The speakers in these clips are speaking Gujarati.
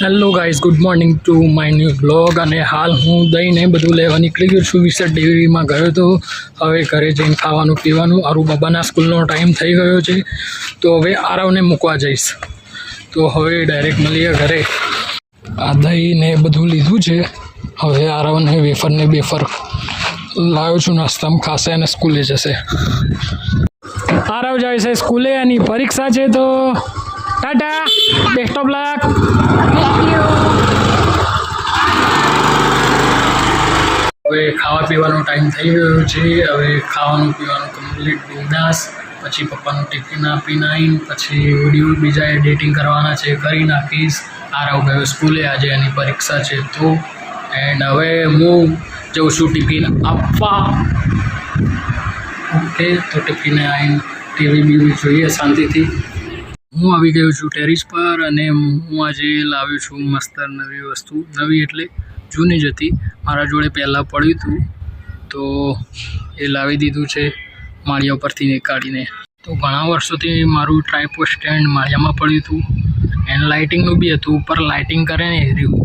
Hello guys, good morning to my new blog. અને હાલ હું દહીંને બધું લેવા નીકળી ગયો છું. વિસર ડેરીમાં ગયો તો હવે ઘરે જઈને ખાવાનું પીવાનું. આરુ બાબાના સ્કૂલનો ટાઈમ થઈ ગયો છે, તો હવે આરવને મૂકવા જઈશ. તો હવે ડાયરેક્ટ મળીએ ઘરે. આ દહીંને બધું લીધું છે. હવે આરવને વેફરને બેફર લાવ્યો છું, નાસ્તામાં ખાશે અને સ્કૂલે જશે. આરવ જાય છે સ્કૂલે, એની પરીક્ષા છે. તો ટાટા, બેસ્ટ ઓફ લક. હવે ખાવા પીવાનો ટાઈમ થઈ ગયો છે. હવે ખાવાનું પીવાનું કમ્પ્લીટ બિંદાસ. પછી પપ્પાનું ટિફિન આપીને આવીને પછી વિડીયો બીજા એડિટિંગ કરવાના છે, કરી નાખીશ. આરવ ગયો સ્કૂલે, આજે એની પરીક્ષા છે. તો એન્ડ હવે હું જઉં છું ટિફિન આપવા. ઓકે, તો ટિફિને આવીને ટીવી બીવી જોઈએ શાંતિથી. હું આવી ગયો છું ટેરિસ પર અને હું આજે લાવ્યો છું મસ્ત નવી વસ્તુ. નવી એટલે જૂની જ હતી, મારા જોડે પહેલાં પડ્યું હતું, તો એ લાવી દીધું છે માળિયા ઉપરથી કાઢીને. તો ઘણા વર્ષોથી મારું ટ્રાયપોડ સ્ટેન્ડ માળિયામાં પડ્યું હતું. એન્ડ લાઇટિંગનું બી હતું, ઉપર લાઇટિંગ કરે ને રહ્યું,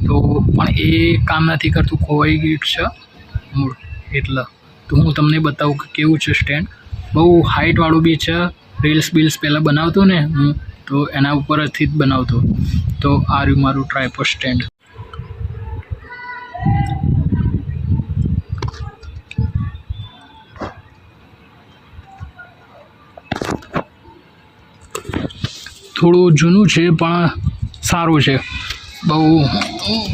તો પણ એ કામ નથી કરતું, ખોવાઈ ગયું છે મૂળ. એટલે તો હું તમને બતાવું કે કેવું છે સ્ટેન્ડ. બહુ હાઇટવાળું બી છે. રીલ્સ બીલ્સ પહેલાં બનાવતો ને હું, તો એના ઉપરથી જ બનાવતો. તો આ રહ્યું મારું ટ્રાયપોડ સ્ટેન્ડ. થોડું જૂનું છે પણ સારું છે. બહુ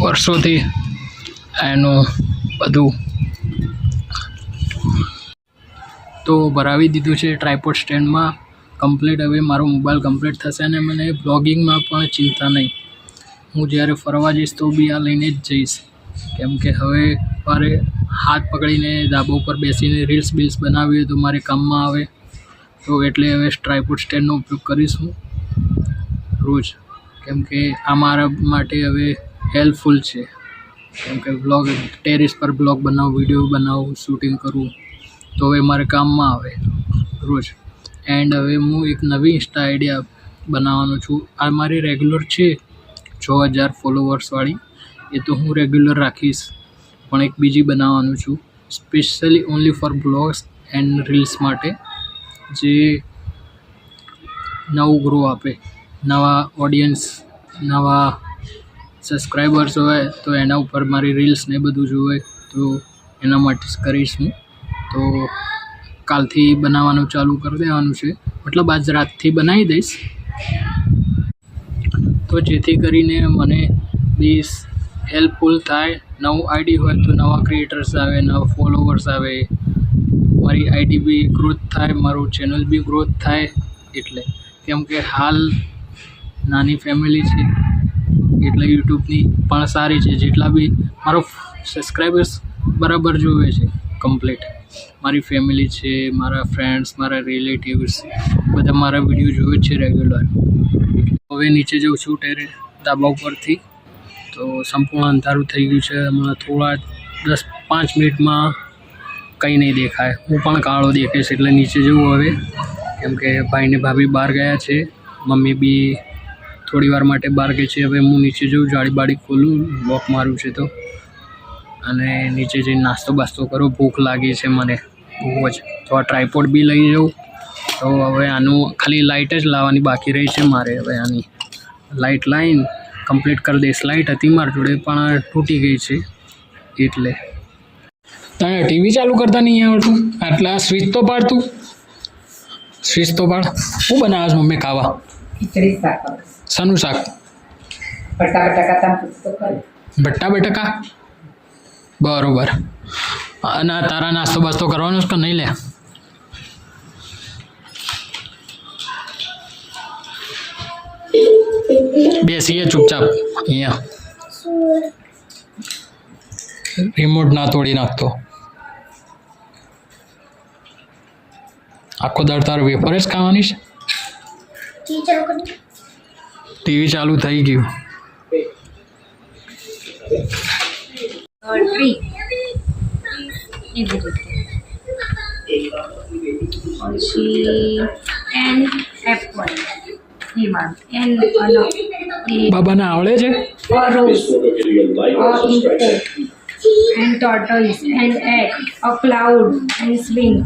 વર્ષોથી એનું બધું તો ભરાવી દીધું છે ટ્રાયપોડ સ્ટેન્ડમાં કમ્પ્લીટ. હવે મારો મોબાઈલ કમ્પ્લીટ થશે અને મને બ્લોગિંગમાં પણ ચિંતા નહીં. હું જ્યારે ફરવા જઈશ તો બી આ લઈને જ જઈશ, કેમ કે હવે મારે હાથ પકડીને ધાબા ઉપર બેસીને રીલ્સ બીલ્સ બનાવવી હોય તો મારે કામમાં આવે. તો એટલે હવે ટ્રાયપોડ સ્ટેન્ડનો ઉપયોગ કરીશ હું રોજ, કેમ કે આ મારા માટે હવે હેલ્પફુલ છે. કેમ કે બ્લોગ ટેરિસ પર બ્લોગ બનાવું, વિડીયો બનાવું, શૂટિંગ કરું, તો હવે મારે કામમાં આવે રોજ. એન્ડ હવે હું એક નવી ઇન્સ્ટા આઈડિયા બનાવવાનો છું. આ મારી રેગ્યુલર છે 6000 ફોલોવર્સવાળી, એ તો હું રેગ્યુલર રાખીશ. પણ એક બીજી બનાવવાનું છું specially only for blogs and reels માટે, જે નવું ગ્રો આપે, નવા ઓડિયન્સ, નવા સબસ્ક્રાઈબર્સ હોય તો એના ઉપર મારી રીલ્સ ને બધું જોવે, તો એના માટે જ કરીશ હું. તો કાલથી બનાવવાનું ચાલુ કરી દેવાનું છે, મતલબ આજ રાતથી બનાવી દઈશ, તો જેથી કરીને મને બી હેલ્પફુલ થાય. નવું આઈડી હોય તો નવા ક્રિએટર્સ આવે, નવા ફોલોવર્સ આવે, મારી આઈડી બી ગ્રોથ થાય, મારું ચેનલ બી ગ્રોથ થાય. એટલે કેમ કે હાલ નાની ફેમિલી છે, એટલે યુટ્યુબની પણ સારી છે. જેટલા બી મારો સબસ્ક્રાઈબર્સ બરાબર જોવે છે કમ્પ્લીટ, મારી ફેમિલી છે, મારા ફ્રેન્ડ્સ, મારા રિલેટિવ્સ બધા મારા વિડીયો જોવે છે રેગ્યુલર. હવે નીચે જઉં છું ધાબા ઉપરથી. તો સંપૂર્ણ અંધારું થઈ ગયું છે. હમણાં થોડા 10-5 મિનિટમાં કંઈ નહીં દેખાય. હું પણ કાળો દેખાઈશ, એટલે નીચે જવું હવે, કેમ કે ભાઈને ભાભી બહાર ગયા છે, મમ્મી બી થોડી વાર માટે બહાર ગઈ છે. હવે હું નીચે જઉં, જાળી બાળી ખોલું, લોક મારું છે તો, અને નીચે જઈને નાસ્તો બાસ્તો કરું. ભૂખ લાગી છે મને બહુ જ. તો આ ટ્રાયપોડ બી લઈ જાઉં. તો હવે આનું ખાલી લાઇટ જ લાવવાની બાકી રહી છે મારે. હવે આની લાઇટ લાવીને કમ્પ્લીટ કરી દઈશ. લાઇટ હતી મારી જોડે પણ તૂટી ગઈ છે, એટલે. તને ટીવી ચાલુ કરતા નહીં આવડતું? આટલા સ્વિચ તો પાડતું, સ્વિચ તો પાડ. શું બનાવે મમ્મી ખાવા? ખીચડી શાક. શાનું શાક? બટ્ટા બટાકા. બરોબર. અને તારા નાસ્તો બાસ્તો કરવાનો કે નહીં લે? બેસીએ ચૂપચાપ અહીંયા. રિમોટ ના તોડી નાખતો. આખો દાડ તારો વેફર જ ખાવાની છે? ટીવી ચાલુ થઈ ગયું. પછી N F1 and બાબાને આવડે છે? A rose, a hippo, and tortoise, and egg, a cloud, and swing.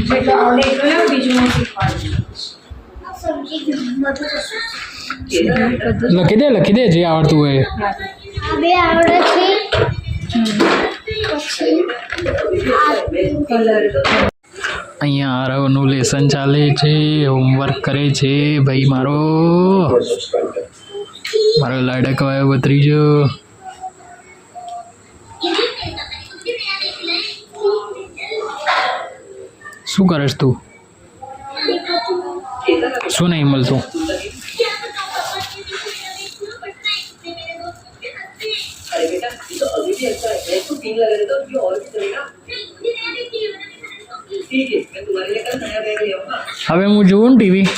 જેટલું આવડે એટલું ને બીજું હું શીખવાડું. લખી દે જે આવડતું હોય. હવે આવડે છે કલર અહીંયા આરવનું લેસન ચાલે છે, હોમવર્ક કરે છે ભાઈ મારો લાડકવાયો ભત્રીજો. શું કરસ તું? શું નહીં મળતું? હવે હું જોઉં ને ટીવી.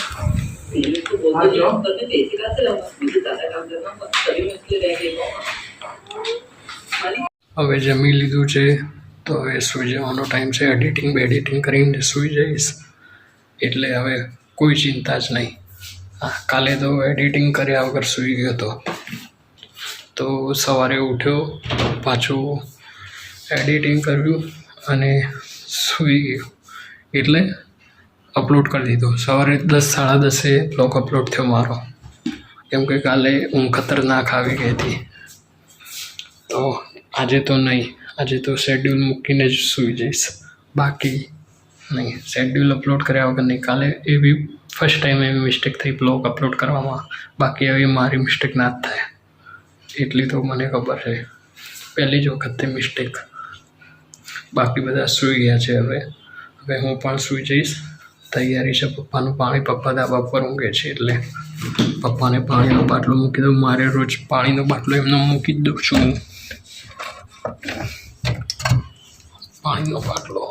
હવે જમી લીધું છે તો હવે સૂઈ જવાનો ટાઈમ છે. એડિટિંગ કરીને સૂઈ જઈશ એટલે હવે કોઈ ચિંતા જ નહીં. કાલે તો એડિટિંગ કર્યા વગર સૂઈ ગયો હતો, તો સવારે ઉઠ્યો, પાછું એડિટિંગ કર્યું અને સૂઈ ગયો એટલે અપલોડ કરી દીધો. સવારે 10:30 બ્લોગ અપલોડ થયો મારો, કેમ કે કાલે ઊંઘ ખતરનાક આવી ગઈ હતી. તો આજે તો નહીં, આજે તો શેડ્યુલ મૂકીને જ સૂઈ જઈશ, બાકી નહીં. શેડ્યુલ અપલોડ કર્યા વગર નહીં. કાલે એવી ફર્સ્ટ ટાઈમ એવી મિસ્ટેક થઈ બ્લોગ અપલોડ કરવામાં, બાકી એવી મારી મિસ્ટેક ના જ થાય એટલી તો મને ખબર છે. પહેલી જ વખત થઈ મિસ્ટેક. બાકી બધા સૂઈ ગયા છે. હવે હું પણ સૂઈ જઈશ. તૈયારી છે પપ્પાનું પાણી. પપ્પા ધાબા પર ઊંઘે છે એટલે પપ્પાને પાણીનો બાટલો મૂકી દઉં. મારે રોજ પાણીનો બાટલો એમને મૂકી જ દઉં છું. પાણીનો બાટલો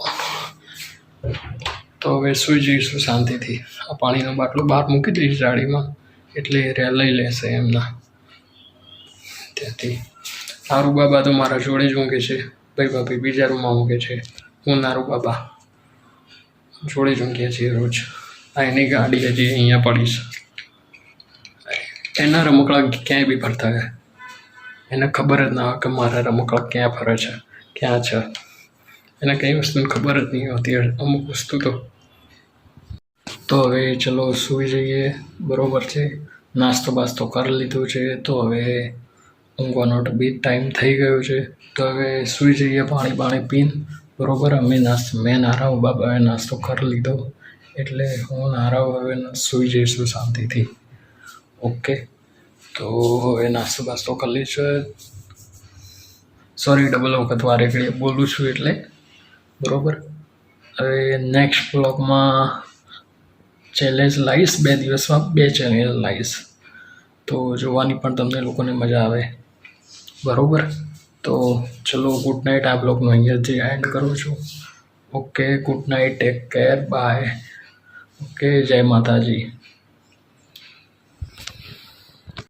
તો હવે સૂઈ જઈશું શાંતિથી. આ પાણીનો બાટલો બહાર મૂકી દઈશ જાળીમાં, એટલે લઈ લેશે એમના ત્યાંથી. નારું બાબા તો મારા જોડે જ ઊંઘે છે, ભાઈ ભાભી બીજા રૂમમાં ઊંઘે છે, હું નારું બાબા જોડે જ ઊંઘીએ છીએ રોજ. આ એની ગાડી હજી અહીંયા પડી છે. એના રમકડા ક્યાંય બી ફરતા હોય, એને ખબર જ ના હોય કે મારા રમકડા ક્યાં ફરે છે, ક્યાં છે. એને કઈ વસ્તુની ખબર જ નહીં હોતી અમુક વસ્તુ તો હવે ચલો સૂઈ જઈએ. બરાબર છે, નાસ્તો બાસ્તો કરી લીધો છે, તો હવે ઊંઘવાનો બી ટાઈમ થઈ ગયો છે. તો હવે સૂઈ જઈએ પાણી પીને. બરાબર, મેં નારાવ બાબાએ નાસ્તો કરી લીધો એટલે હું નારાવ હવે સૂઈ જઈશું શાંતિથી. ઓકે, તો હવે નાસ્તો બાસ્તો કરી લઈશું. સોરી, ડબલ વખત વારે ઘડીએ બોલું છું એટલે. બરાબર, હવે નેક્સ્ટ બ્લોગમાં ચેલેન્જ લાવીશ. 2 દિવસમાં 2 ચેલેન્જ લાવીશ, તો જોવાની પણ તમને લોકોને મજા આવે. બરાબર, તો ચલો ગુડ નાઇટ. આ બ્લોગનો અહીંયાથી એન્ડ કરું છું. Okay, good night, take care, bye. Okay, જય માતાજી.